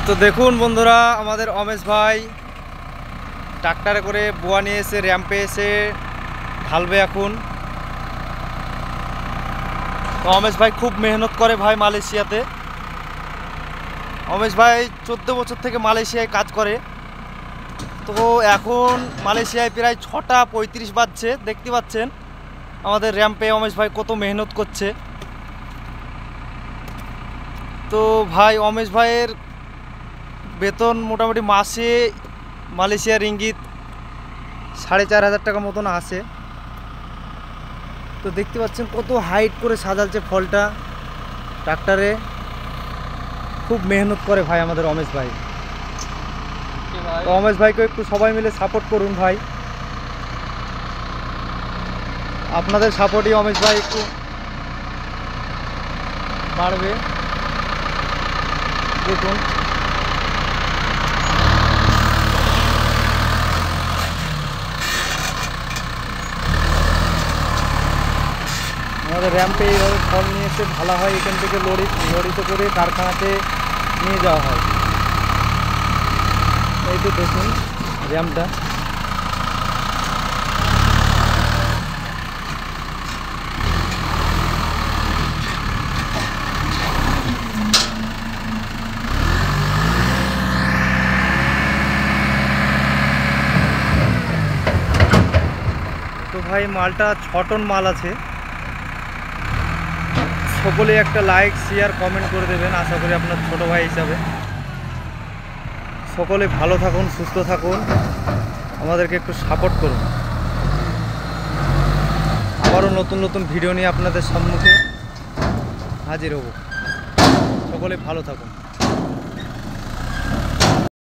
তো দেখুন বন্ধুরা, আমাদের অমেশ ভাই ট্রাক্টরে করে বোয়া নিয়ে এসে র্যাম্পে এসে ঢালবে এখন। তো অমেশ ভাই খুব মেহনত করে ভাই মালয়েশিয়াতে। অমেশ ভাই 14 বছর থেকে মালয়েশিয়ায় কাজ করে। তো এখন মালয়েশিয়ায় প্রায় 6:35 বাজছে, দেখতে পাচ্ছেন আমাদের র্যাম্পে অমেশ ভাই কত মেহনত করছে। তো ভাই অমেশ ভাইয়ের বেতন মোটামুটি মাসে মালয়েশিয়ার রিঙ্গিত 4,500 টাকা মতন আসে। তো দেখতে পাচ্ছেন কত হাইট করে সাজাচ্ছে ফলটা ট্রাক্টরে। খুব মেহনত করে ভাই আমাদের অমেশ ভাই। তো অমেশ ভাইকে একটু সবাই মিলে সাপোর্ট করুন ভাই, আপনাদের সাপোর্টই অমেশ ভাই একটু বাড়বে। দেখুন আমাদের র্যাম্পে এইভাবে ফল নিয়ে এসে ঢালা হয়, এখান থেকে লরিতে করে কারখানাতে নিয়ে যাওয়া হয়। এই তো দেখুন র্যাম্পটা। তো ভাই মালটা 6 টন মাল আছে। সকলে একটা লাইক শেয়ার কমেন্ট করে দেবেন, আশা করি আপনার ছোট ভাই হিসাবে। সকলে ভালো থাকুন, সুস্থ থাকুন, আমাদেরকে একটু সাপোর্ট করুন। আবারও নতুন নতুন ভিডিও নিয়ে আপনাদের সম্মুখে হাজির হব। সকলে ভালো থাকুন।